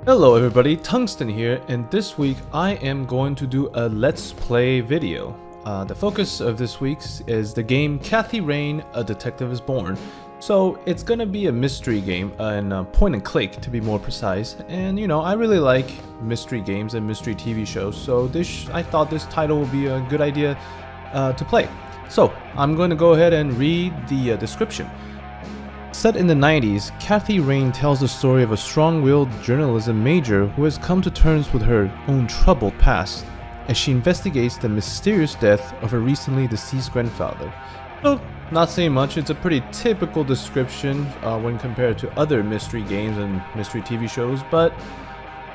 Hello everybody, Tungsten here, and this week I am going to do a Let's Play video. The focus of this week's is the game Kathy Rain, A Detective is Born. So it's gonna be a mystery game, and point and click to be more precise, and you know, I really like mystery games and mystery TV shows, so I thought this title would be a good idea to play. So I'm going to go ahead and read the description. Set in the 90s, Kathy Rain tells the story of a strong-willed journalism major who has come to terms with her own troubled past as she investigates the mysterious death of her recently deceased grandfather. So, not saying much, it's a pretty typical description when compared to other mystery games and mystery TV shows, but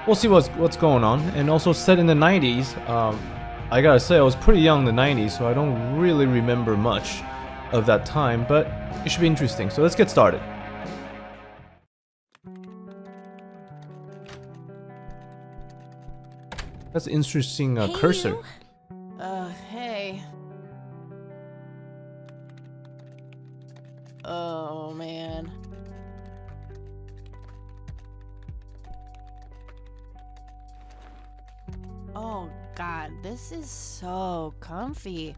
we'll see what's going on. And also set in the 90s, I gotta say I was pretty young in the 90s, so I don't really remember much of that time, but it should be interesting. So let's get started. That's an interesting cursor. Hey. Oh, man. Oh, God, this is so comfy.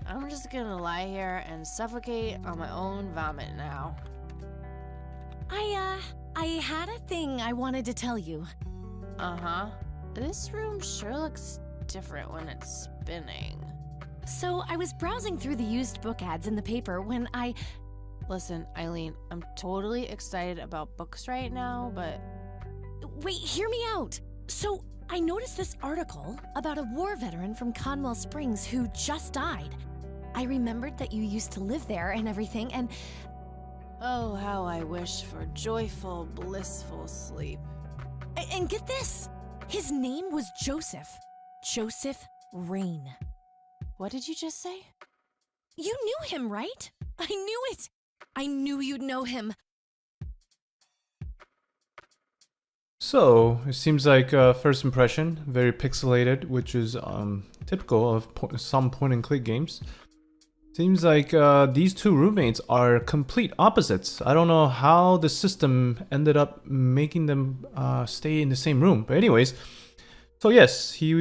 I'm just gonna lie here and suffocate on my own vomit now. I had a thing I wanted to tell you. Uh-huh. This room sure looks different when it's spinning. So I was browsing through the used book ads in the paper when Listen, Eileen, I'm totally excited about books right now, but... Wait, hear me out! So, I noticed this article about a war veteran from Conwell Springs who just died. I remembered that you used to live there and everything, and... Oh, how I wish for joyful, blissful sleep. And get this! His name was Joseph. Joseph Rain. What did you just say? You knew him, right? I knew it! I knew you'd know him. So it seems like first impression, very pixelated, which is typical of some point and click games. Seems like these two roommates are complete opposites. I don't know how the system ended up making them stay in the same room. But anyways, so yes, he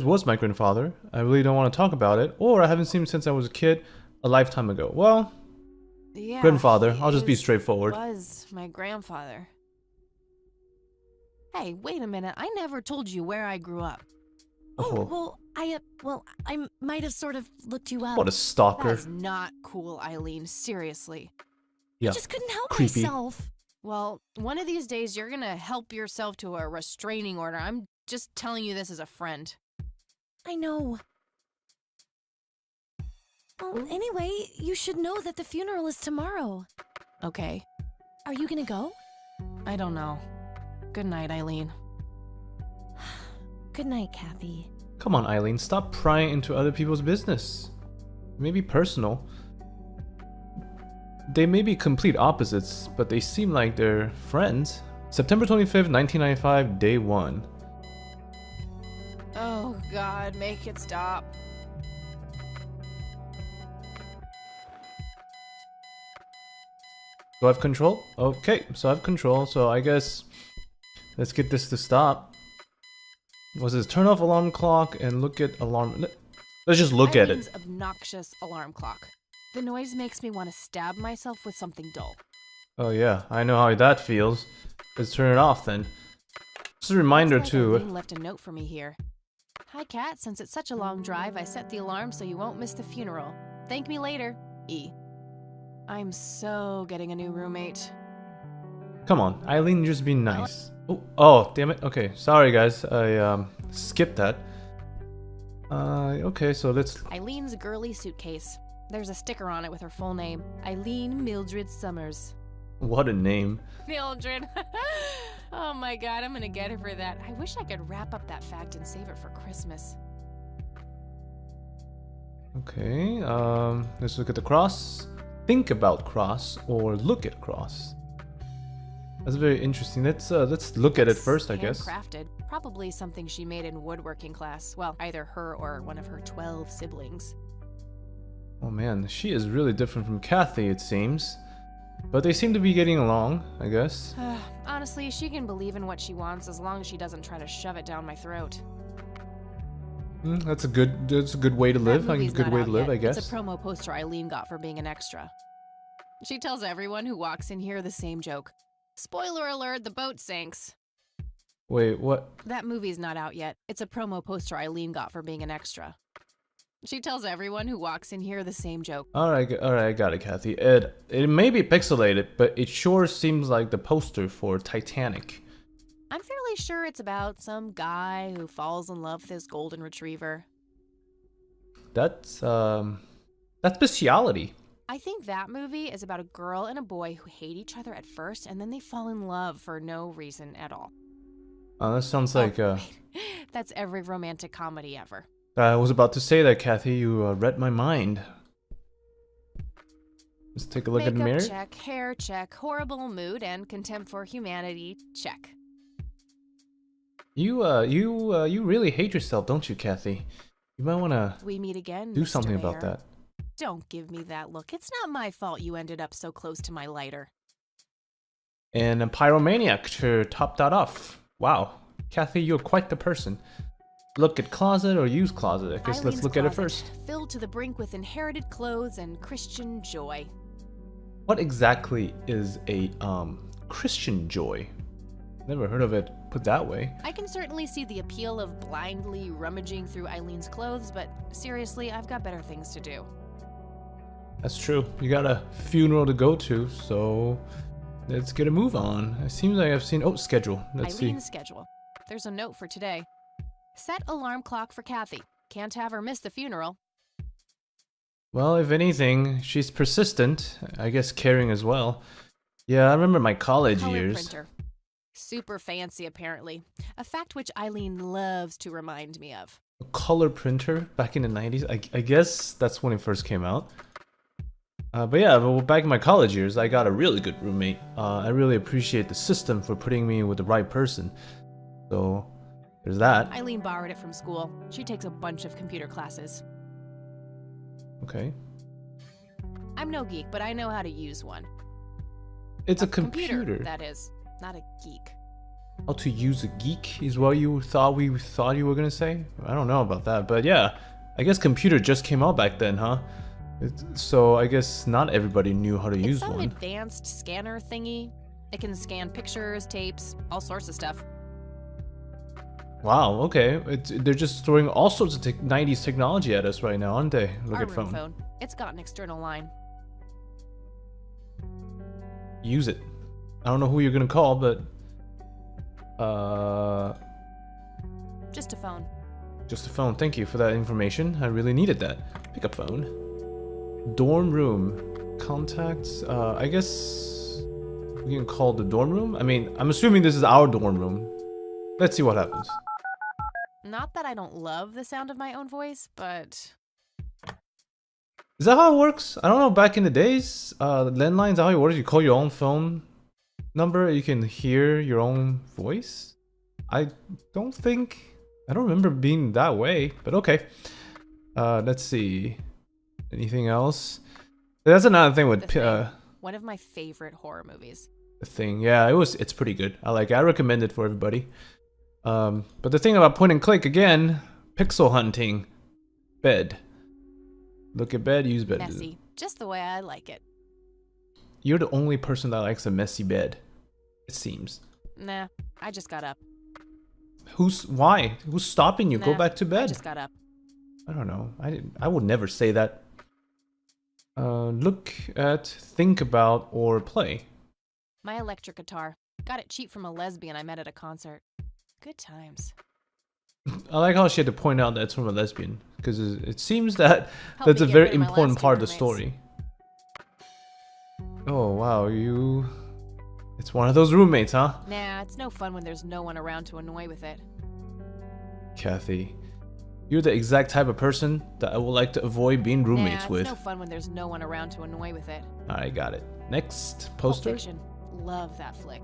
was my grandfather. I really don't want to talk about it. Or I haven't seen him since I was a kid, a lifetime ago. Well, Yeah, grandfather, I'll just be he straightforward. Was my grandfather. Hey, wait a minute. I never told you where I grew up. Oh, well, I might have sort of looked you up. What a stalker. That is not cool, Eileen. Seriously. Yeah, I just couldn't help creepy. myself. Well, one of these days you're gonna help yourself to a restraining order. I'm just telling you this as a friend. I know. Well, anyway, you should know that the funeral is tomorrow. Okay. Are you gonna go? I don't know. Good night, Eileen. Good night, Kathy. Come on, Eileen, stop prying into other people's business. Maybe personal. They may be complete opposites, but they seem like they're friends. September 25th, 1995, day 1. Oh, God, make it stop. Do I have control? Okay, so I have control, so I guess let's get this to stop. Was this turn off alarm clock and look at alarm? Let's just look at Eileen's it. obnoxious alarm clock. The noise makes me want to stab myself with something dull. Oh yeah, I know how that feels. Let's turn it off then. Just a reminder Looks like too. Eileen left a note for me here. Hi, Kat. Since it's such a long drive, I set the alarm so you won't miss the funeral. Thank me later. E. I'm so getting a new roommate. Come on, Eileen, just be nice. Oh, damn it. Okay, sorry guys, I skipped that. Okay, so let's. Eileen's girly suitcase. There's a sticker on it with her full name. Eileen Mildred Summers. What a name. Mildred. Oh my God, I'm gonna get her for that. I wish I could wrap up that fact and save it for Christmas. Okay, let's look at the cross. Think about cross or look at cross. That's very interesting. Let's look at it first, I guess. Handcrafted. Probably something she made in woodworking class. Well, either her or one of her 12 siblings. Oh man, she is really different from Kathy, it seems. But they seem to be getting along, I guess. Honestly, she can believe in what she wants as long as she doesn't try to shove it down my throat. That's a good way to live. That A movie's good not way out to live, yet. I guess. It's a promo poster Eileen got for being an extra. She tells everyone who walks in here the same joke. Spoiler alert, the boat sinks. Wait, what? That movie's not out yet. It's a promo poster Eileen got for being an extra. She tells everyone who walks in here the same joke. All right, I got it, Kathy. It may be pixelated, but it sure seems like the poster for Titanic. I'm fairly sure it's about some guy who falls in love with his golden retriever. That's bestiality. I think that movie is about a girl and a boy who hate each other at first and then they fall in love for no reason at all. That sounds like Wait. That's every romantic comedy ever. I was about to say that, Kathy. You read my mind. Let's take a look at the mirror. Makeup check, hair check, horrible mood and contempt for humanity check. You really hate yourself, don't you, Kathy? You might want to We meet again, do Mr. something about Mayor. that. Don't give me that look. It's not my fault you ended up so close to my lighter. And a pyromaniac to top that off. Wow. Kathy, you're quite the person. Look at closet or use closet. I guess let's Eileen's look at it closet, first. Filled to the brink with inherited clothes and Christian joy. What exactly is a Christian joy? Never heard of it put that way. I can certainly see the appeal of blindly rummaging through Eileen's clothes, but seriously, I've got better things to do. That's true. You got a funeral to go to, so let's get a move on. It seems like I've seen... Oh, schedule. Let's Eileen's see. schedule. There's a note for today. Set alarm clock for Kathy. Can't have her miss the funeral. Well, if anything, she's persistent. I guess caring as well. Yeah, I remember my college Color years. printer. Super fancy, apparently. A fact which Eileen loves to remind me of. A color printer back in the 90s. I guess that's when it first came out. But yeah, back in my college years, I got a really good roommate. I really appreciate the system for putting me with the right person. So, there's that. Eileen borrowed it from school. She takes a bunch of computer classes. Okay. I'm no geek, but I know how to use one. It's a computer. That is, not a geek. How to use a geek is what you thought you were gonna say? I don't know about that, but yeah. I guess computer just came out back then, huh? So I guess not everybody knew how to use It's some one. advanced scanner thingy. It can scan pictures, tapes, all sorts of stuff. Wow, okay. They're just throwing all sorts of 90s technology at us right now, aren't they? Look Our at room phone. phone. It's got an external line. Use it. I don't know who you're gonna call, but Just a phone. just a phone. Thank you for that information. I really needed that. Pick up phone. Dorm room. Contacts. I guess we can call the dorm room. I mean, I'm assuming this is our dorm room. Let's see what happens. Not that I don't love the sound of my own voice, but Is that how it works? I don't know. Back in the days, landlines, how it works. You call your own phone number. You can hear your own voice. I don't remember being that way, but okay. Let's see. Anything else? That's another thing with one of my favorite horror movies. the thing. Yeah, it's pretty good. I recommend it for everybody. But the thing about point and click again, pixel hunting, bed. Look at bed, use bed. Messy. Just the way I like it. You're the only person that likes a messy bed, it seems. Nah, I just got up. Why? Who's stopping you? Go Nah, back to I bed. just got up. I don't know. I would never say that. Look at, think about, or play. My electric guitar. Got it cheap from a lesbian I met at a concert. Good times. I like how she had to point out that it's from a lesbian, because it seems that Helped that's me a get very rid of my important last two part of the roommates. story. Oh wow, it's one of those roommates, huh? Nah, it's no fun when there's no one around to annoy with it. Kathy, you're the exact type of person that I would like to avoid being roommates nah, with. it's no fun when there's no one around to annoy with it. I got it. Next Pulp poster. Fiction. Love that flick.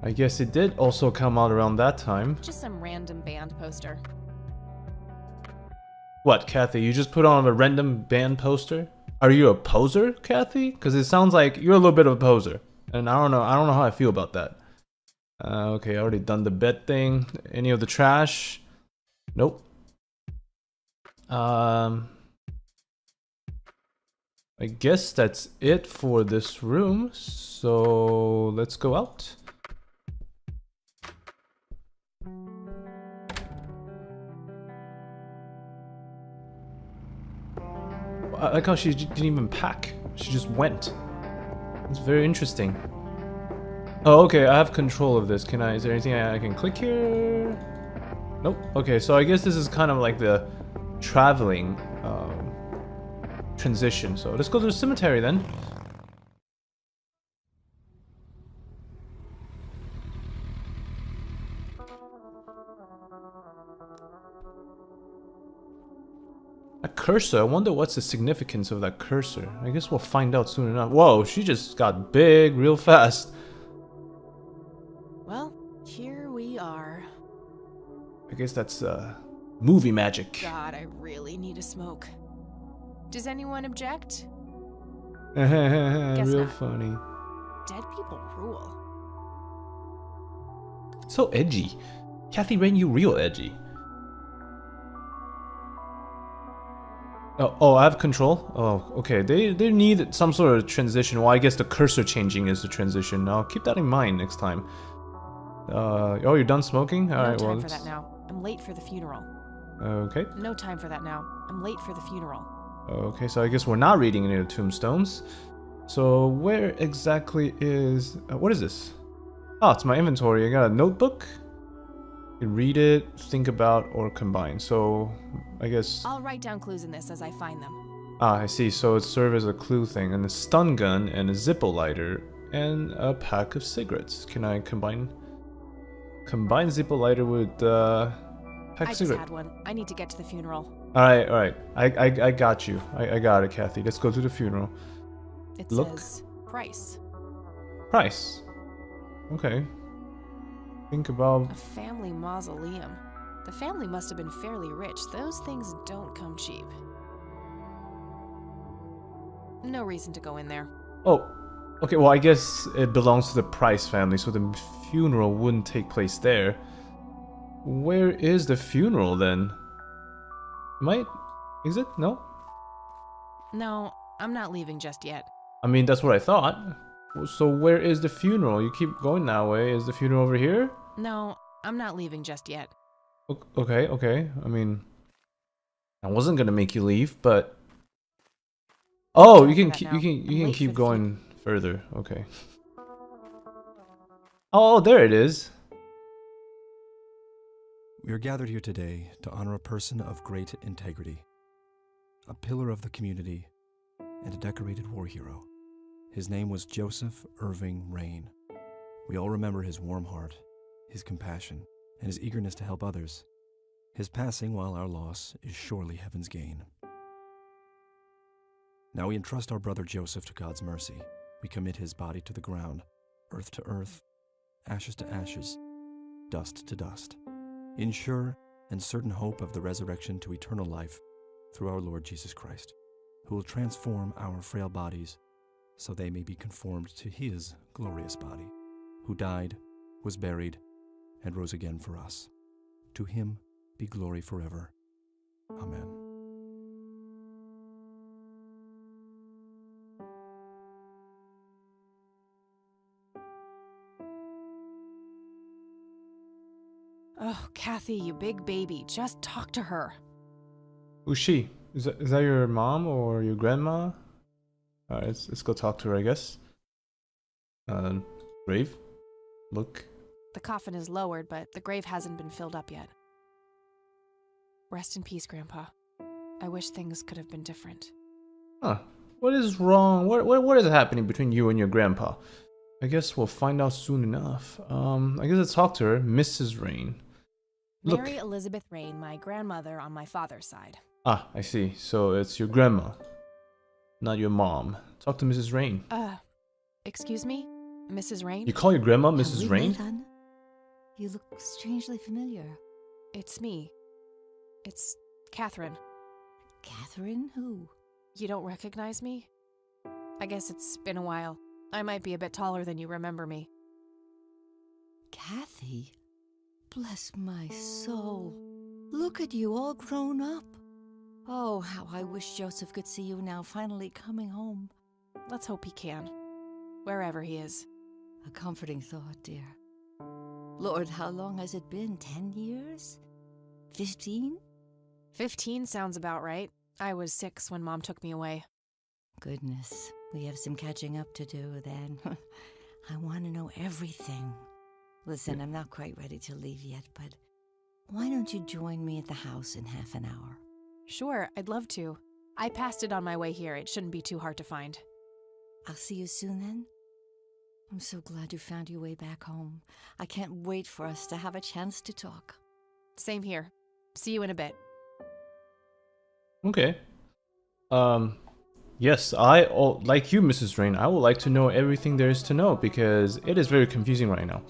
I guess it did also come out around that time. Just some random band poster. What, Kathy? You just put on a random band poster? Are you a poser, Kathy? Because it sounds like you're a little bit of a poser, and I don't know how I feel about that. Okay, I already done the bed thing. Any of the trash? Nope. I guess that's it for this room. So let's go out. I like how she didn't even pack. She just went. It's very interesting. Oh, okay, I have control of this. Is there anything I can click here? Nope. Okay, so I guess this is kind of like the traveling transition. So let's go to the cemetery then. A cursor? I wonder what's the significance of that cursor. I guess we'll find out soon enough. Whoa, she just got big real fast. Well, here we are. I guess that's movie magic. God, I really need a smoke. Does anyone object? Real not. funny. Dead people rule. So edgy. Kathy Rain, you real edgy. Oh, I have control? Oh, okay. They need some sort of transition. Well, I guess the cursor changing is the transition. I'll keep that in mind next time. Oh, you're done smoking? Alright, well, No time for that now. I'm late for the funeral. Okay. No time for that now. I'm late for the funeral. Okay, so I guess we're not reading any of the tombstones. So where exactly is... what is this? Oh, it's my inventory. I got a notebook. You can read it, think about, or combine. So I guess... I'll write down clues in this as I find them. Ah, I see. So it serves as a clue thing. And a stun gun, and a Zippo lighter, and a pack of cigarettes. Can I combine Zippo lighter with pack I of just cigarette? had one. I need to get to the funeral. Alright. I got you. I got it, Kathy. Let's go to the funeral. It Look. says price. Price. Okay. Think about... A family mausoleum. The family must have been fairly rich. Those things don't come cheap. No reason to go in there. Oh, okay, well I guess it belongs to the Price family, so the funeral wouldn't take place there. Where is the funeral then? Is it? No? No, I'm not leaving just yet. I mean, that's what I thought. So where is the funeral? You keep going that way. Is the funeral over here? No, I'm not leaving just yet. Okay. I mean, I wasn't gonna make you leave, but... Oh, you can keep going further. Okay. Oh, there it is. We are gathered here today to honor a person of great integrity, a pillar of the community, and a decorated war hero. His name was Joseph Irving Rain. We all remember his warm heart, his compassion, and his eagerness to help others. His passing, while our loss, is surely heaven's gain. Now we entrust our brother Joseph to God's mercy. We commit his body to the ground, earth to earth, ashes to ashes, dust to dust, in sure and certain hope of the resurrection to eternal life through our Lord Jesus Christ, who will transform our frail bodies so they may be conformed to his glorious body, who died, was buried, and rose again for us. To him be glory forever. Amen. Oh, Kathy, you big baby. Just talk to her. Who's she? Is that your mom or your grandma? Alright, let's go talk to her, I guess. Grave? Look. The coffin is lowered, but the grave hasn't been filled up yet. Rest in peace, Grandpa. I wish things could have been different. Huh. What is wrong? What is happening between you and your grandpa? I guess we'll find out soon enough. I guess let's talk to her. Mrs. Rain. Look. Mary Elizabeth Rain, my grandmother on my father's side. Ah, I see. So it's your grandma, not your mom. Talk to Mrs. Rain. Excuse me? Mrs. Rain? You call your grandma Have Mrs. we Rain? met, Anne? You look strangely familiar. It's me. It's Catherine. Catherine who? You don't recognize me? I guess it's been a while. I might be a bit taller than you remember me. Kathy? Bless my soul. Look at you all grown up. Oh, how I wish Joseph could see you now, finally coming home. Let's hope he can. Wherever he is. A comforting thought, dear. Lord, how long has it been? 10 years? 15? 15 sounds about right. I was 6 when Mom took me away. Goodness, we have some catching up to do then. I want to know everything. Listen, I'm not quite ready to leave yet, but why don't you join me at the house in half an hour? Sure, I'd love to. I passed it on my way here. It shouldn't be too hard to find. I'll see you soon then. I'm so glad you found your way back home. I can't wait for us to have a chance to talk. Same here. See you in a bit. Okay. Yes, like you, Mrs. Rain, I would like to know everything there is to know because it is very confusing right now.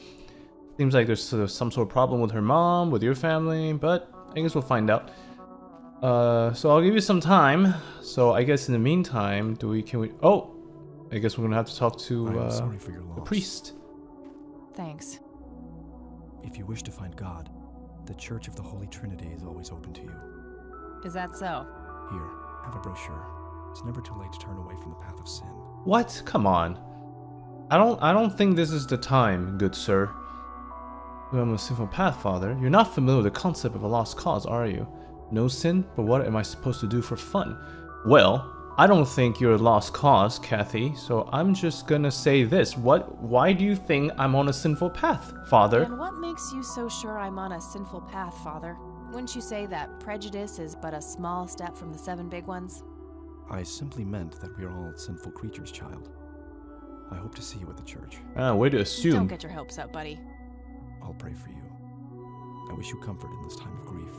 Seems like there's some sort of problem with her mom, with your family, but I guess we'll find out. So I'll give you some time. So I guess in the meantime, oh, I guess we're gonna have to talk to I'm sorry for your loss. the priest. Thanks. If you wish to find God, the Church of the Holy Trinity is always open to you. Is that so? Here, have a brochure. It's never too late to turn away from the path of sin. What? Come on. I don't think this is the time, good sir. I'm a sinful path, Father. You're not familiar with the concept of a lost cause, are you? No sin, but what am I supposed to do for fun? Well, I don't think you're a lost cause, Kathy, so I'm just gonna say this. Why do you think I'm on a sinful path, Father? And what makes you so sure I'm on a sinful path, Father? Wouldn't you say that prejudice is but a small step from the 7 big ones? I simply meant that we are all sinful creatures, child. I hope to see you at the church. Way to assume. Don't get your hopes up, buddy. I'll pray for you. I wish you comfort in this time of grief.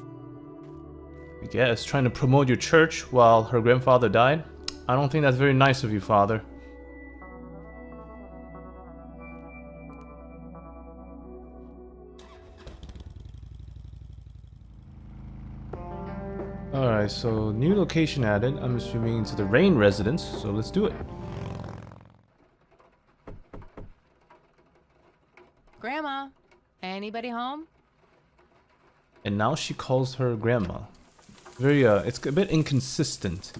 I guess, trying to promote your church while her grandfather died? I don't think that's very nice of you, Father. Alright, so new location added. I'm assuming into the Rain residence, so let's do it. Grandma, anybody home? And now she calls her grandma. Very, it's a bit inconsistent.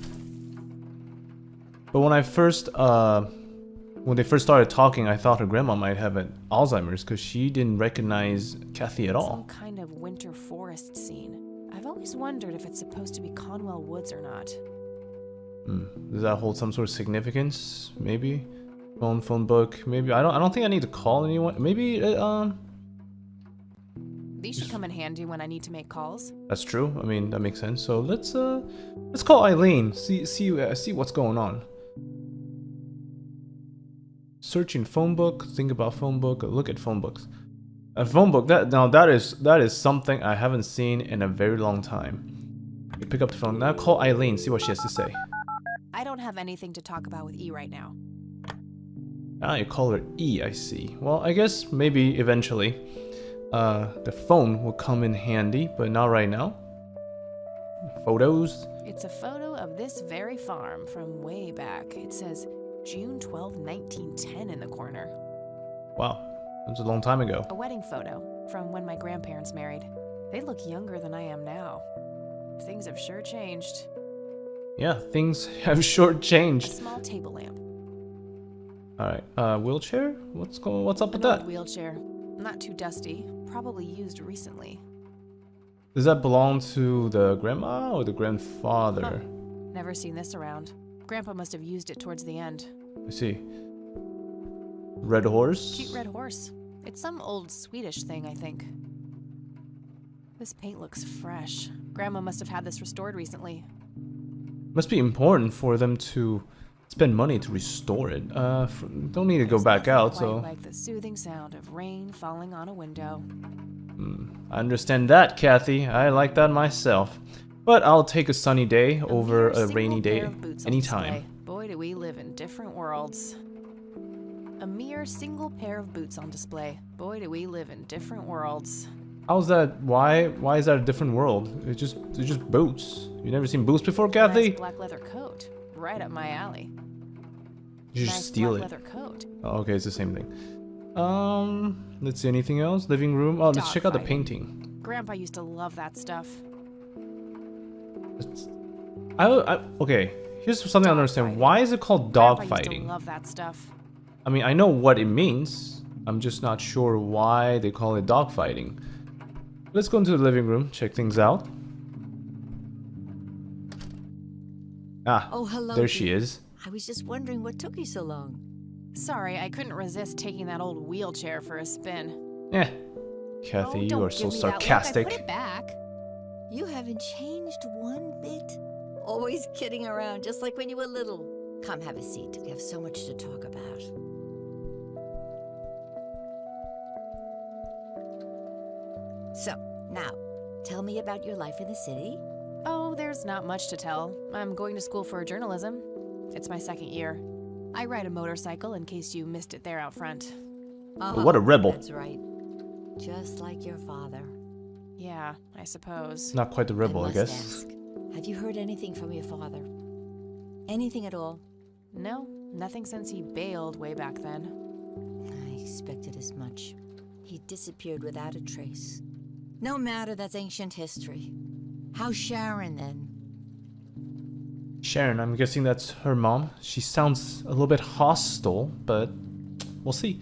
But when I first, when they first started talking, I thought her grandma might have an Alzheimer's because she didn't recognize Kathy at all. Some kind of winter forest scene. I've always wondered if it's supposed to be Conwell Woods or not. Does that hold some sort of significance? Maybe phone book. Maybe I don't think I need to call anyone. Maybe These should come in handy when I need to make calls. That's true. I mean, that makes sense. So let's call Eileen. See what's going on. Searching phone book. Think about phone book. Look at phone books. A phone book. That is something I haven't seen in a very long time. You pick up the phone now. Call Eileen. See what she has to say. I don't have anything to talk about with E right now. Ah, you call her E. I see. Well, I guess maybe eventually. The phone will come in handy, but not right now. Photos. It's a photo of this very farm from way back. It says June 12, 1910 in the corner. Wow, that was a long time ago. A wedding photo from when my grandparents married. They look younger than I am now. Things have sure changed. Yeah, things have sure A changed. small table lamp. Alright, wheelchair? What's up with An old that? wheelchair. Not too dusty. Probably used recently. Does that belong to the grandma or the grandfather? Never seen this around. Grandpa must have used it towards the end. I see. Red horse? Cute red horse. It's some old Swedish thing, I think. This paint looks fresh. Grandma must have had this restored recently. Must be important for them to spend money to restore it. Don't need to go There's back nothing out, quite so... like the soothing sound of rain falling on a window. I understand that, Kathy. I like that myself. But I'll take a sunny day over a rainy day anytime. Boy, do we live in different worlds. A mere single pair of boots on display. Boy, do we live in different worlds. How's that? Why is that a different world? They're just boots. You never seen boots before, Kathy? Nice black leather coat. right up my alley. You Nice just steal black it. leather coat. Oh, okay, it's the same thing. Let's see, anything else? Living room? Oh, let's check out the Dogfighting. painting. Grandpa used to love that stuff. Okay, here's something I don't understand. Dogfighting. Why is it called Grandpa used to dogfighting? love that stuff. I mean, I know what it means. I'm just not sure why they call it dogfighting. Let's go into the living room, check things out. Ah, Oh, hello. there she dear. is. I was just wondering what took you so long. Sorry, I couldn't resist taking that old wheelchair for a spin. Eh, Kathy, Oh, you don't are so give me that look. I sarcastic. put it back. You haven't changed one bit. Always kidding around, just like when you were little. Come have a seat. We have so much to talk about. So, now, tell me about your life in the city. Oh, there's not much to tell. I'm going to school for journalism. It's my second year. I ride a motorcycle in case you missed it there out front. What a rebel. That's right. Just like your father. Yeah, I suppose. Not quite the rebel, I must guess. ask, have you heard anything from your father? Anything at all? No, nothing since he bailed way back then. I expected as much. He disappeared without a trace. No matter, that's ancient history. How's Sharon then? Sharon, I'm guessing that's her mom. She sounds a little bit hostile, but we'll see.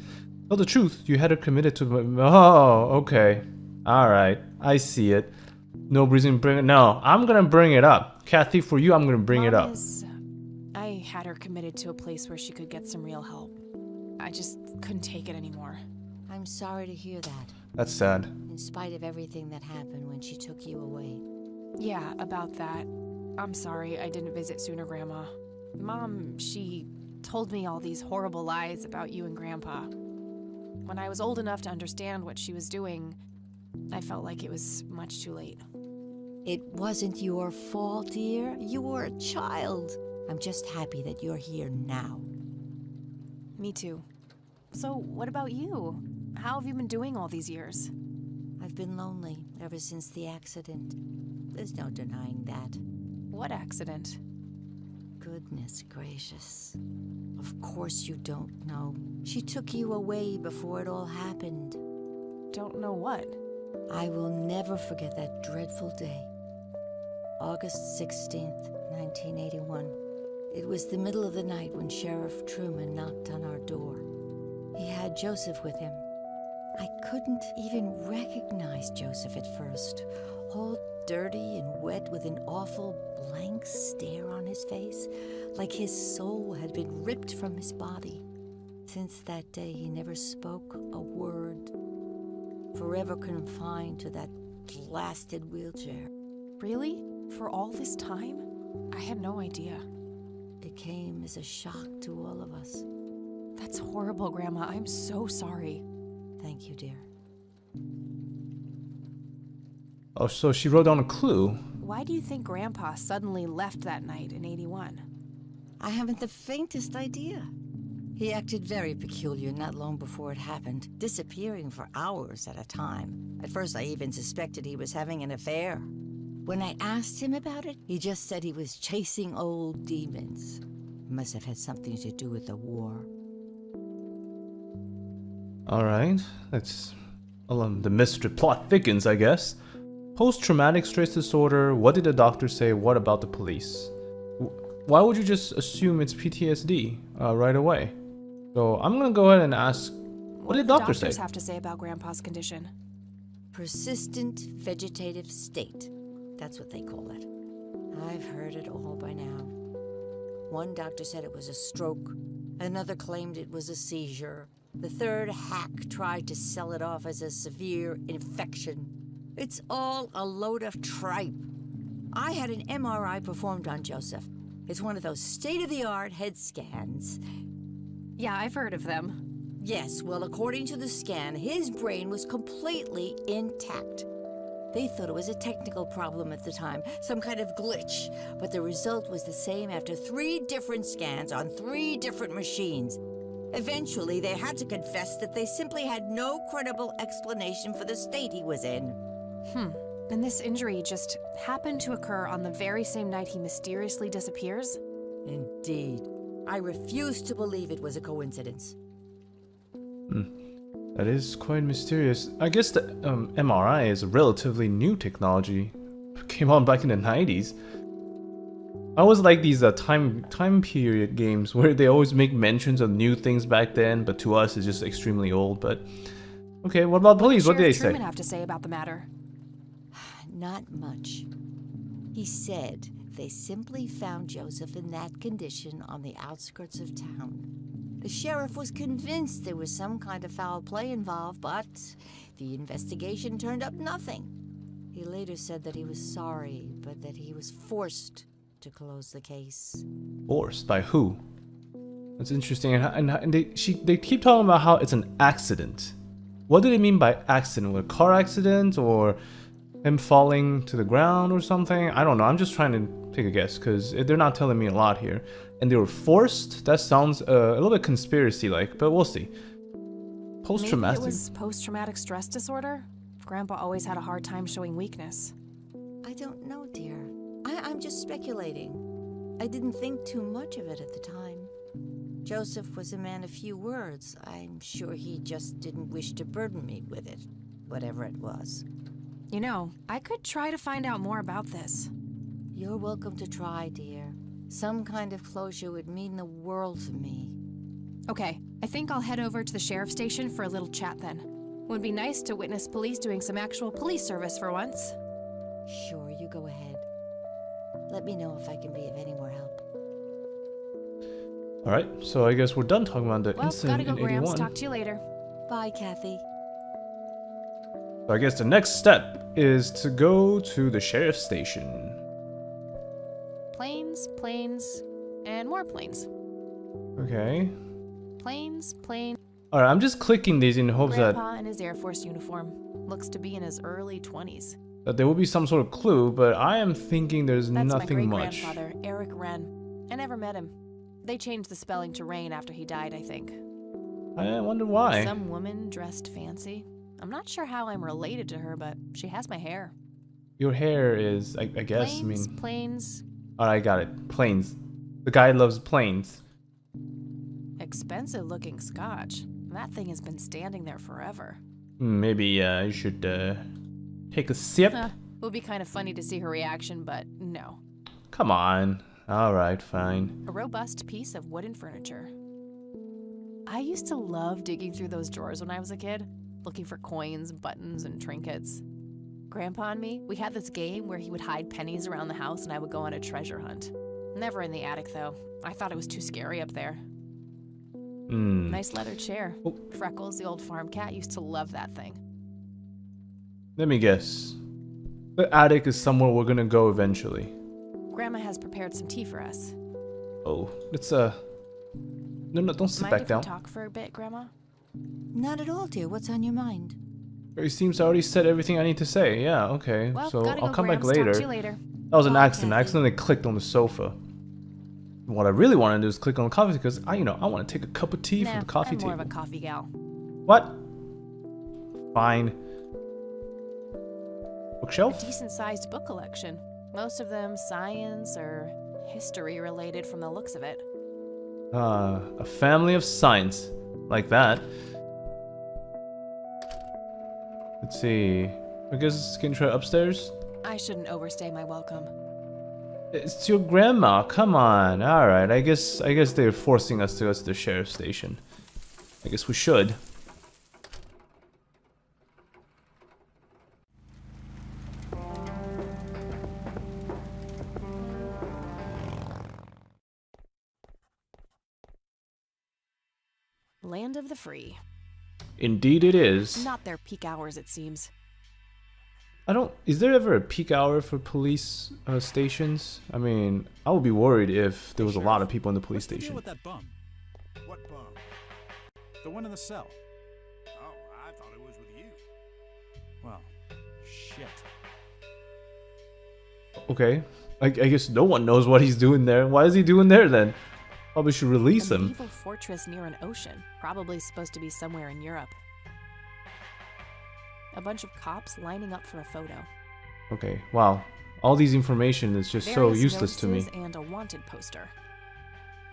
Tell the truth, you had her committed to... Oh, okay. Alright, I see it. No reason to bring it... No, I'm gonna bring it up. Kathy, for you, I'm gonna bring it up. I had her committed to a place where she could get some real help. I just couldn't take it anymore. I'm sorry to hear that, That's sad. in spite of everything that happened when she took you away. Yeah, about that. I'm sorry I didn't visit sooner, Grandma. Mom, she told me all these horrible lies about you and Grandpa. When I was old enough to understand what she was doing, I felt like it was much too late. It wasn't your fault, dear. You were a child. I'm just happy that you're here now. Me too. So, what about you? How have you been doing all these years? I've been lonely ever since the accident. There's no denying that. What accident? Goodness gracious. Of course you don't know. She took you away before it all happened. Don't know what. I will never forget that dreadful day. August 16th, 1981. It was the middle of the night when Sheriff Truman knocked on our door. He had Joseph with him. I couldn't even recognize Joseph at first, all dirty and wet with an awful blank stare on his face, like his soul had been ripped from his body. Since that day, he never spoke a word, forever confined to that blasted wheelchair. Really? For all this time? I had no idea. It came as a shock to all of us. That's horrible, Grandma. I'm so sorry. Thank you, dear. Oh, so she wrote down a clue. Why do you think Grandpa suddenly left that night in 81? I haven't the faintest idea. He acted very peculiar not long before it happened, disappearing for hours at a time. At first, I even suspected he was having an affair. When I asked him about it, he just said he was chasing old demons. It must have had something to do with the war. Alright, that's... Well, the mystery plot thickens, I guess. Post-traumatic stress disorder, what did the doctor say? What about the police? Why would you just assume it's PTSD right away? So I'm gonna go ahead and ask, what did the doctor say? What do doctors have to say about Grandpa's condition? Persistent vegetative state. That's what they call it. I've heard it all by now. One doctor said it was a stroke. Another claimed it was a seizure. The third hack tried to sell it off as a severe infection. It's all a load of tripe. I had an MRI performed on Joseph. It's one of those state-of-the-art head scans. Yeah, I've heard of them. Yes, well, according to the scan, his brain was completely intact. They thought it was a technical problem at the time, some kind of glitch, but the result was the same after 3 different scans on 3 different machines. Eventually, they had to confess that they simply had no credible explanation for the state he was in. And this injury just happened to occur on the very same night he mysteriously disappears? Indeed. I refuse to believe it was a coincidence. That is quite mysterious. I guess the MRI is a relatively new technology. Came on back in the 90s. I always like these time period games where they always make mentions of new things back then, but to us it's just extremely old. But okay, what about police? What did they Sheriff say? Truman have to say about the matter? Not much. He said they simply found Joseph in that condition on the outskirts of town. The sheriff was convinced there was some kind of foul play involved, but the investigation turned up nothing. He later said that he was sorry, but that he was forced to close the case. Forced by who? That's interesting. And they keep talking about how it's an accident. What do they mean by accident? A car accident or him falling to the ground or something? I don't know. I'm just trying to take a guess because they're not telling me a lot here. And they were forced? That sounds a little bit conspiracy-like, but we'll see. Post-traumatic. Maybe it was post-traumatic stress disorder? Grandpa always had a hard time showing weakness. I don't know, dear. I'm just speculating. I didn't think too much of it at the time. Joseph was a man of few words. I'm sure he just didn't wish to burden me with it, whatever it was. You know, I could try to find out more about this. You're welcome to try, dear. Some kind of closure would mean the world to me. Okay, I think I'll head over to the sheriff's station for a little chat then. Would be nice to witness police doing some actual police service for once. Sure, you go ahead. Let me know if I can be of any more help. Alright, so I guess we're done talking about the Well, incident gotta go, in 81. Gramps. Talk to you later. Bye, Kathy. So I guess the next step is to go to the sheriff's station. Planes, planes, and more planes. Okay. Planes, planes. Alright, I'm just clicking these in hopes Grandpa in his Air Force uniform. Looks to be in his early 20s. that there will be some sort of clue, but I am thinking there's That's nothing my much. great-grandfather, Eric Wren. I never met him. They changed the spelling to Rain after he died, I think. I wonder why. Some woman dressed fancy. I'm not sure how I'm related to her, but she has my hair. Your hair is, I guess, Planes, I mean... planes. Alright, I got it. Planes. The guy loves planes. Expensive-looking scotch. That thing has been standing there forever. Maybe you should take a sip. Would be kind of funny to see her reaction, but no. Come on. Alright, fine. A robust piece of wooden furniture. I used to love digging through those drawers when I was a kid, looking for coins, buttons, and trinkets. Grandpa and me, we had this game where he would hide pennies around the house and I would go on a treasure hunt. Never in the attic, though. I thought it was too scary up there. Nice leather chair. Oh. Freckles, the old farm cat, used to love that thing. Let me guess. The attic is somewhere we're gonna go eventually. Grandma has prepared some tea for us. Oh, let's No, don't sit Mind back if down. we talk for a bit, Grandma? Not at all, dear. What's on your mind? It seems I already said everything I need to say. Yeah, okay. Well, So gotta I'll go, come back Gramps. later. Talk to you later. That was an Bye, accident. I Kathy. accidentally clicked on the sofa. What I really want to do is click on the coffee because I want to take a cup of tea Nah, from the coffee I'm more table. of a coffee gal. What? Fine. A Bookshelf? decent-sized book collection. Most of them science or history related from the looks of it. A family of science. Like that. Let's see. I guess can try upstairs? I shouldn't overstay my welcome. It's your grandma. Come on. Alright, I guess they're forcing us to go to the sheriff's station. I guess we should. Land of the free. Indeed it is. Not their peak hours, it seems. Is there ever a peak hour for police stations? I mean, I would be worried if there was a lot of people in the police What's the deal station. with that bum? What bum? The one in the cell. Oh, I thought it was with you. Well, shit. Okay. I guess no one knows what he's doing there. Why is he doing there then? Probably should release A him. medieval fortress near an ocean. Probably supposed to be somewhere in Europe. A bunch of cops lining up for a photo. Okay, wow. All these information is just so Various useless to me. notices and a wanted poster.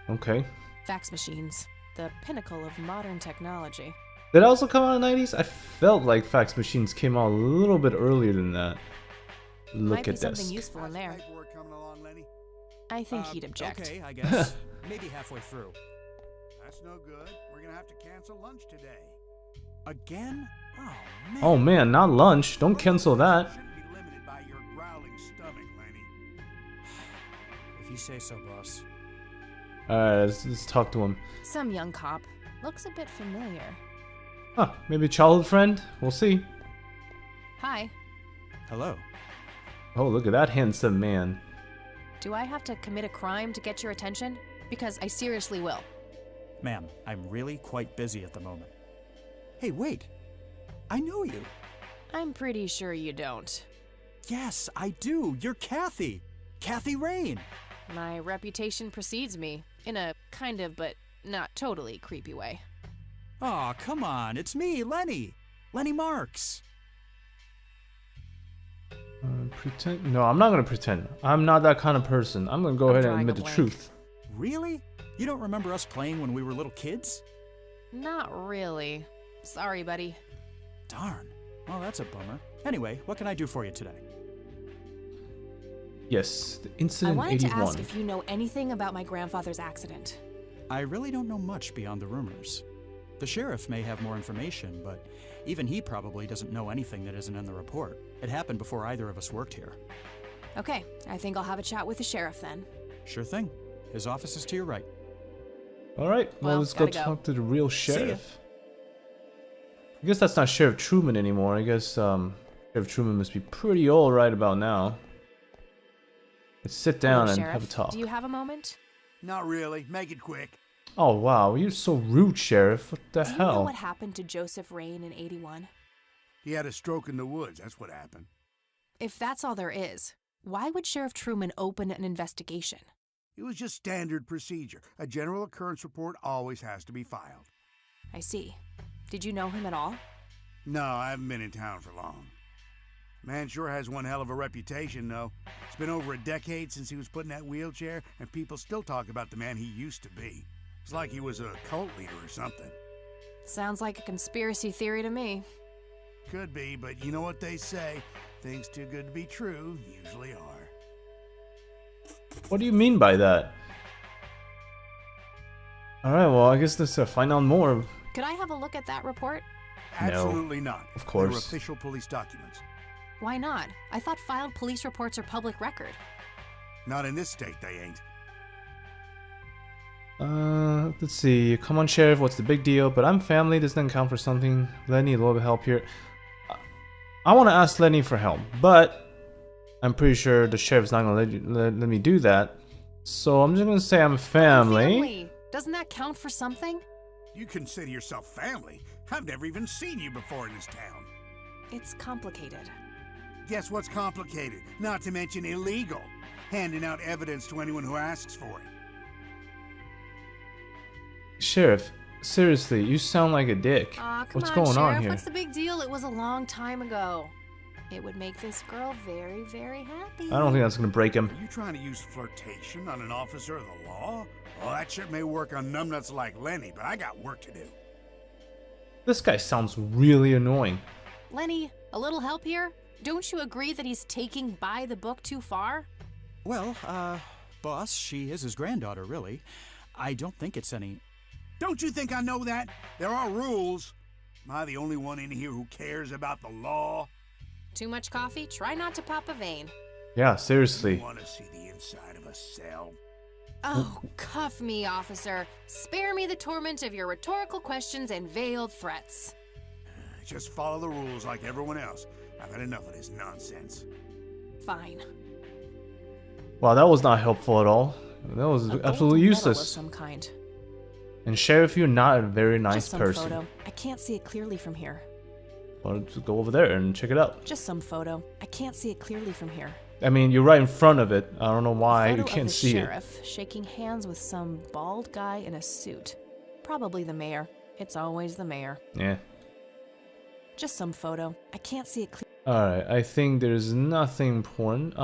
Okay. Fax machines, the pinnacle of modern technology. Did it also come out in the 90s? I felt like fax machines came out a little bit earlier than that. Look Might be at something this. useful in there. Paperwork coming along, Lenny? I think he'd object. Okay, I guess. Maybe halfway through. That's no good. We're gonna have to cancel lunch today. Again? Oh, man. Oh man, not lunch. Don't cancel that. Shouldn't be limited by your growling stomach, Lenny. If you say so, boss. Alright, let's talk to him. Some young cop. Looks a bit familiar. Huh, maybe a childhood friend? We'll see. Hi. Hello. Oh, look at that handsome man. Do I have to commit a crime to get your attention? Because I seriously will. Ma'am, I'm really quite busy at the moment. Hey, wait. I know you. I'm pretty sure you don't. Yes, I do. You're Kathy. Kathy Rain. My reputation precedes me, in a kind of but not totally creepy way. Aw, come on. It's me, Lenny. Lenny Marks. Pretend? No, I'm not gonna pretend. I'm not that kind of person. I'm gonna go ahead and drawing a admit the blank. truth. Really? You don't remember us playing when we were little kids? Not really. Sorry, buddy. Darn. Well, that's a bummer. Anyway, what can I do for you today? Yes, the I incident wanted to 81. ask if you know anything about my grandfather's accident. I really don't know much beyond the rumors. The sheriff may have more information, but even he probably doesn't know anything that isn't in the report. It happened before either of us worked here. Okay, I think I'll have a chat with the sheriff then. Sure thing. His office is to your right. Alright, well, Well, let's go gotta go. talk to the real ya. sheriff. I guess that's not Sheriff Truman anymore. I guess Sheriff Truman must be pretty old right about now. Let's sit down Hello, and Sheriff. have a talk. Do you have a moment? Not really. Make it quick. Oh wow, you're so rude, Sheriff. What the Do you know hell? what happened to Joseph Rain in 81? He had a stroke in the woods. That's what happened. If that's all there is, why would Sheriff Truman open an investigation? It was just standard procedure. A general occurrence report always has to be filed. I see. Did you know him at all? No, I haven't been in town for long. Man sure has one hell of a reputation, though. It's been over a decade since he was put in that wheelchair, and people still talk about the man he used to be. It's like he was a cult leader or something. Sounds like a conspiracy theory to me. Could be, but you know what they say. Things too good to be true usually are. What do you mean by that? Alright, well, I guess let's find out more. Could I have a look at that report? No, Absolutely not. of They're course. official police documents. Why not? I thought filed police reports are public record. Not in this state, they ain't. Let's see. Come on, Sheriff, what's the big deal? But I'm family, this doesn't count for something. Lenny, a little bit of help here. I want to ask Lenny for help, but I'm pretty sure the sheriff's not gonna let me do that. So I'm just gonna say I'm family. Doesn't that count for something? You consider yourself family? I've never even seen you before in this town. It's complicated. Guess what's complicated? Not to mention illegal. Handing out evidence to anyone who asks for it. Sheriff, seriously, you sound like a dick. Aw, come What's on, going Sheriff. on here? What's the big deal? It was a long time ago. It would make this girl very, very happy. I don't think that's gonna break him. Are you trying to use flirtation on an officer of the law? Well, that shit may work on numbnuts like Lenny, but I got work to do. This guy sounds really annoying. Lenny, a little help here? Don't you agree that he's taking by the book too far? Well, boss, she is his granddaughter, really. I don't think it's any... Don't you think I know that? There are rules. Am I the only one in here who cares about the law? Too much coffee? Try not to pop a vein. Yeah, seriously. You want to see the inside of a cell? Oh, cuff me, officer. Spare me the torment of your rhetorical questions and veiled threats. Just follow the rules like everyone else. I've had enough of this nonsense. Fine. Wow, that was not helpful at all. That was A gold absolutely medal of useless. some kind. And Sheriff, you're not a very nice Just some person. photo. I can't see it clearly from here. Well, just go over there and check it out. Just some photo. I can't see it clearly from here. I mean, you're right in front of it. I don't know why Photo you of can't the see it. sheriff shaking hands with some bald guy in a suit. Probably the mayor. It's always the mayor. Yeah. Just some photo. I can't see it clearly. Alright, I think there's nothing important.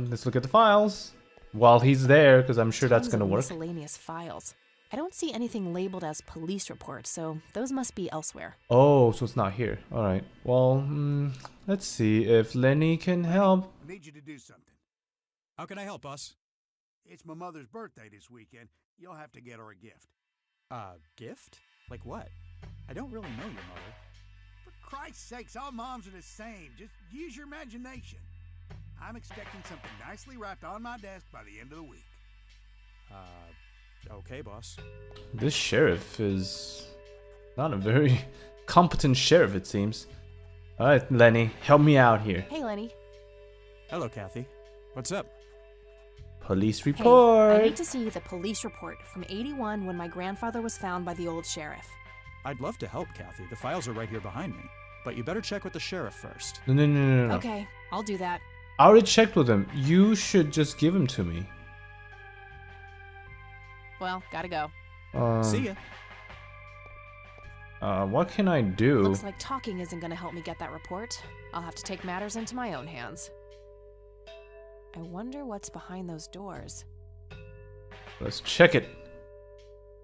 Let's look at the files. while he's there, because I'm sure that's Tons gonna of work. Miscellaneous files. I don't see anything labeled as police report, so those must be elsewhere. Oh, so it's not here. All right. Well, let's see if Lenny can help. I need you to do something. How can I help, boss? It's my mother's birthday this weekend. You'll have to get her a gift. Gift? Like what? I don't really know your mother. For Christ's sakes, all moms are the same. Just use your imagination. I'm expecting something nicely wrapped on my desk by the end of the week. Okay, boss. This sheriff is not a very competent sheriff, it seems. All right, Lenny, help me out here. Hey, Lenny. Hello, Kathy. What's up? Police Hey, report. I need to see the police report from 81 when my grandfather was found by the old sheriff. I'd love to help, Kathy. The files are right here behind me. But you better check with the sheriff first. No. Okay, I'll do that. I already checked with him. You should just give him to me. Well, gotta go. See ya. What can I do? Looks like talking isn't gonna help me get that report. I'll have to take matters into my own hands. I wonder what's behind those doors. Let's check it.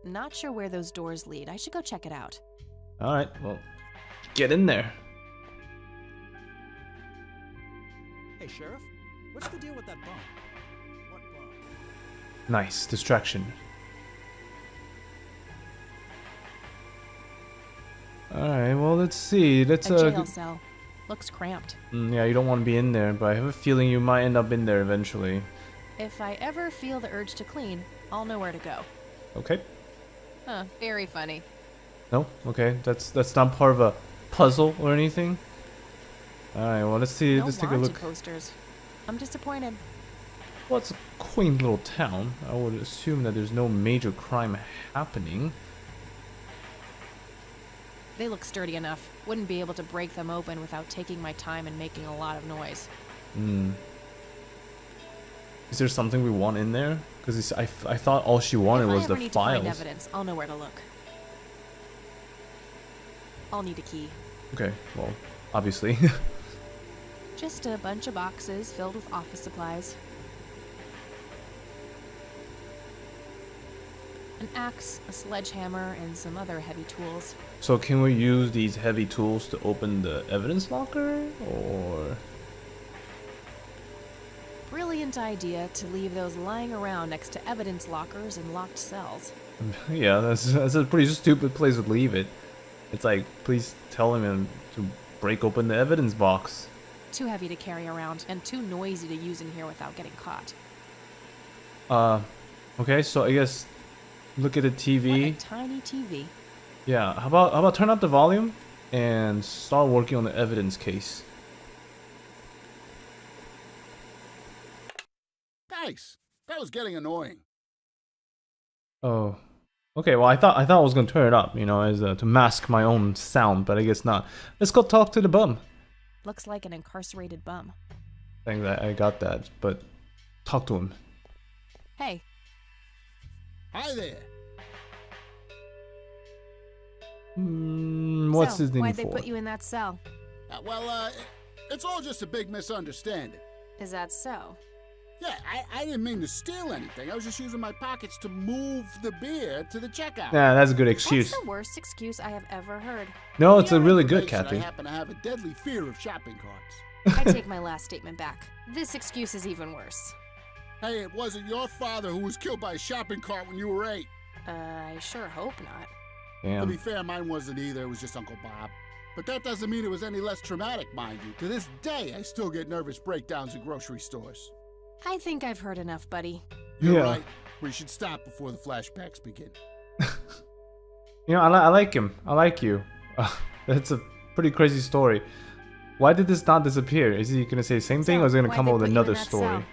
Not sure where those doors lead. I should go check it out. All right, well, get in there. Hey, Sheriff. What's the deal with that bum? What bum? Nice distraction. All right, well, let's see. Let's A jail cell. Looks cramped. yeah, you don't want to be in there, but I have a feeling you might end up in there eventually. If I ever feel the urge to clean, I'll know where to go. Okay. Huh, very funny. No? Okay. That's not part of a puzzle or anything. All right. Well, let's see. No Let's take a warranty look. posters. I'm disappointed. Well, it's a quaint little town. I would assume that there's no major crime happening. They look sturdy enough. Wouldn't be able to break them open without taking my time and making a lot of noise. Is there something we want in there? Because I thought all she wanted was if I the ever need to find files. evidence, I'll know where to look. I'll need a key. Okay. Well, obviously. Just a bunch of boxes filled with office supplies. An axe, a sledgehammer, and some other heavy tools. So can we use these heavy tools to open the evidence locker, or? Brilliant idea to leave those lying around next to evidence lockers and locked cells. Yeah, that's a pretty stupid place to leave it. It's like, please tell him to break open the evidence box. Too heavy to carry around and too noisy to use in here without getting caught. Okay, so I guess look at the What TV. a tiny TV. Yeah, how about turn up the volume and start working on the evidence case. Thanks. That was getting annoying. Oh, okay. Well, I thought I was gonna turn it up, as to mask my own sound, but I guess not. Let's go talk to the bum. Looks like an incarcerated bum. I think that I got that, but talk to him. Hey, Hi there. What's so, his name why'd for? they put you in that cell? It's all just a big misunderstanding. Is that so? Yeah, I didn't mean to steal anything. I was just using my pockets to move the beer to the checkout. Yeah, that's a good excuse. That's the worst excuse I have ever heard. No, For it's a your really good, information, Kathy. I happen to have a deadly fear of shopping carts. I take my last statement back. This excuse is even worse. Hey, it wasn't your father who was killed by a shopping cart when you were 8. I sure hope not. To be Damn. fair, mine wasn't either. It was just Uncle Bob. But that doesn't mean it was any less traumatic, mind you. To this day, I still get nervous breakdowns in grocery stores. I think I've heard enough, buddy. You're Yeah. right. We should stop before the flashbacks begin. I like him. I like you. That's a pretty crazy story. Why did this not disappear? Is he gonna say the same thing, So, or is he gonna why'd come they up with put you in another that story? cell?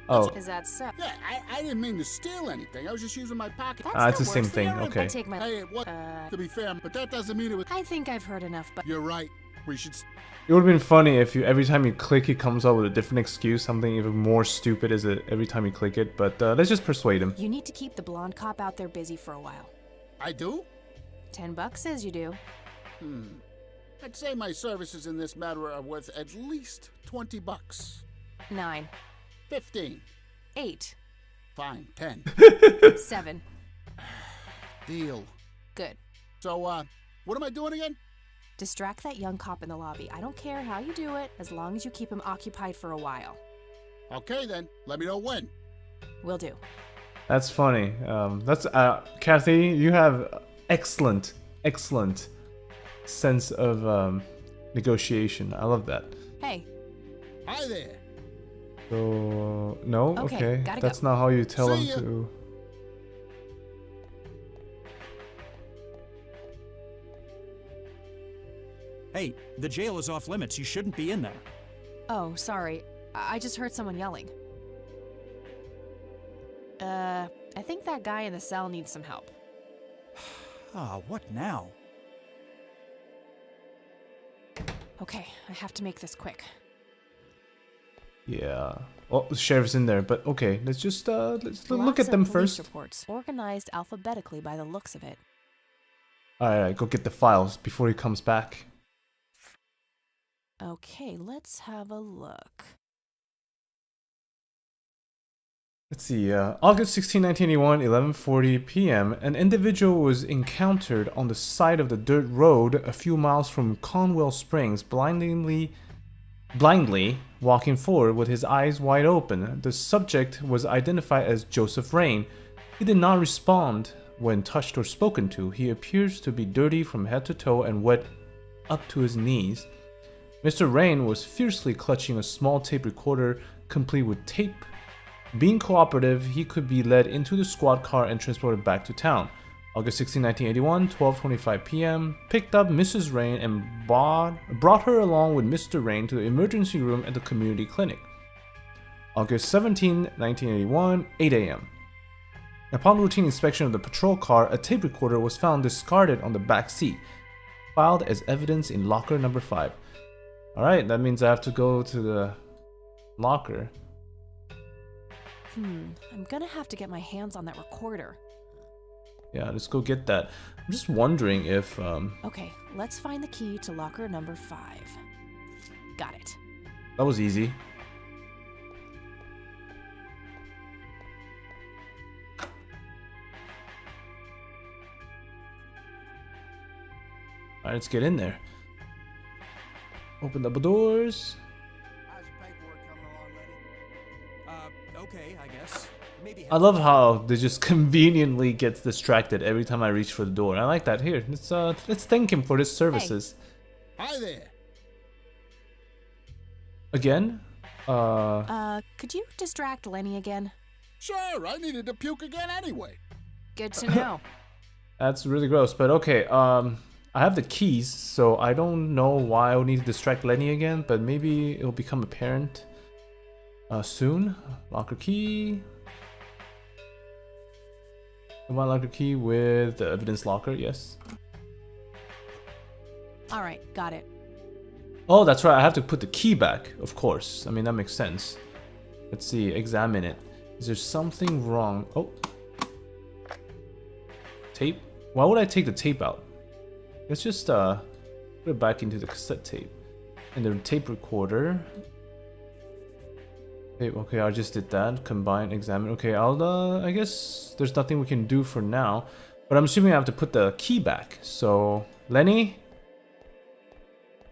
Oh, Is that so? Yeah, I didn't mean to steal anything. I was just using my pocket. it's the same worst. thing. I Okay. take my. Hey, what? To be fair, but that doesn't mean it was. I think I've heard enough, but You're right. We should. It would have been funny if every time you click, it comes up with a different excuse, something even more stupid as it every time you click it. But let's just persuade him. you need to keep the blonde cop out there busy for a while. I do? $10 says you do. I'd say my services in this matter are worth at least $20. 9. 15. 8. Fine, 10. 7. Deal. Good. So, what am I doing again? Distract that young cop in the lobby. I don't care how you do it, as long as you keep him occupied for a while. Okay then, let me know when. Will do. That's funny. That's Kathy. You have excellent sense of negotiation. I love that. Hey. Hi there. So no, Okay, okay. That's not how you tell See them ya. to. Hey, the jail is off limits. You shouldn't be in there. Oh, sorry. I just heard someone yelling. I think that guy in the cell needs some help. Ah, what now? Okay, I have to make this quick. Yeah. Well, the sheriff's in there, but okay. Let's just let's look Lots at them of police first. reports, organized alphabetically by the looks of it. All right, go get the files before he comes back. Okay, let's have a look. Let's see, August 16, 1981, 11:40 p.m., an individual was encountered on the side of the dirt road a few miles from Conwell Springs, blindly walking forward with his eyes wide open. The subject was identified as Joseph Rain. He did not respond when touched or spoken to. He appears to be dirty from head to toe and wet up to his knees. Mr. Rain was fiercely clutching a small tape recorder complete with tape. Being cooperative, he could be led into the squad car and transported back to town. August 16, 1981, 12:25 p.m. Picked up Mrs. Rain and brought her along with Mr. Rain to the emergency room at the community clinic. August 17, 1981, 8 a.m. Upon routine inspection of the patrol car, a tape recorder was found discarded on the back seat, filed as evidence in locker number 5. Alright, that means I have to go to the locker. I'm gonna have to get my hands on that recorder. Yeah, let's go get that. I'm just wondering if, Okay, let's find the key to locker number 5. Got it. that was easy. Alright, let's get in there. Open the doors. How's the paperwork coming along, Lenny? Okay, I guess. Maybe. I love how they just conveniently gets distracted every time I reach for the door. I like that. Here, let's thank him for his services. Hi there. Again? Could you distract Lenny again? Sure, I needed to puke again anyway. Good to know. That's really gross, but okay, I have the keys, so I don't know why I would need to distract Lenny again, but maybe it'll become apparent soon. Locker key. One locker key with the evidence locker, yes. Alright, got it. Oh, that's right, I have to put the key back, of course. I mean, that makes sense. Let's see, examine it. Is there something wrong? Oh. Tape? Why would I take the tape out? Let's just put it back into the cassette tape. And the tape recorder. Okay, I just did that. Combine, examine. Okay, I guess there's nothing we can do for now. But I'm assuming I have to put the key back. So, Lenny,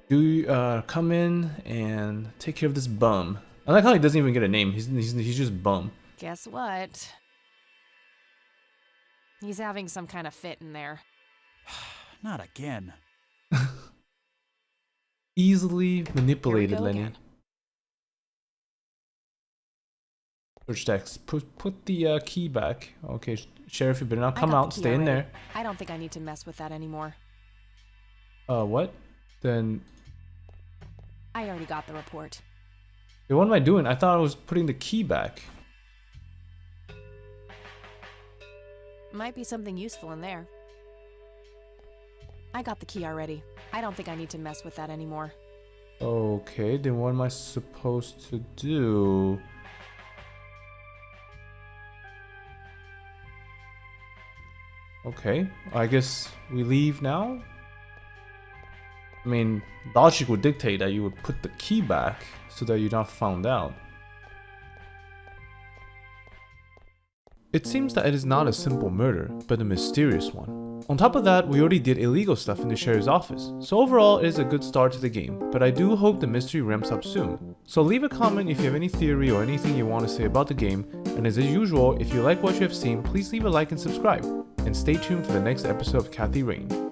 do you come in and take care of this bum. I like how he doesn't even get a name. He's just bum. Guess what? He's having some kind of fit in there. Not again. Easily manipulated, go Lenny. again. Search text. Put the key back. Okay, Sheriff, you better not I come got the out. key Stay in already. there. I don't think I need to mess with that anymore. What? Then I already got the report. what am I doing? I thought I was putting the key back. Might be something useful in there. I got the key already. I don't think I need to mess with that anymore. Okay, then what am I supposed to do? Okay, I guess we leave now? I mean, logic would dictate that you would put the key back so that you're not found out. It seems that it is not a simple murder, but a mysterious one. On top of that, we already did illegal stuff in the sheriff's office, so overall it is a good start to the game, but I do hope the mystery ramps up soon. So leave a comment if you have any theory or anything you want to say about the game, and as usual, if you like what you have seen, please leave a like and subscribe, and stay tuned for the next episode of Kathy Rain.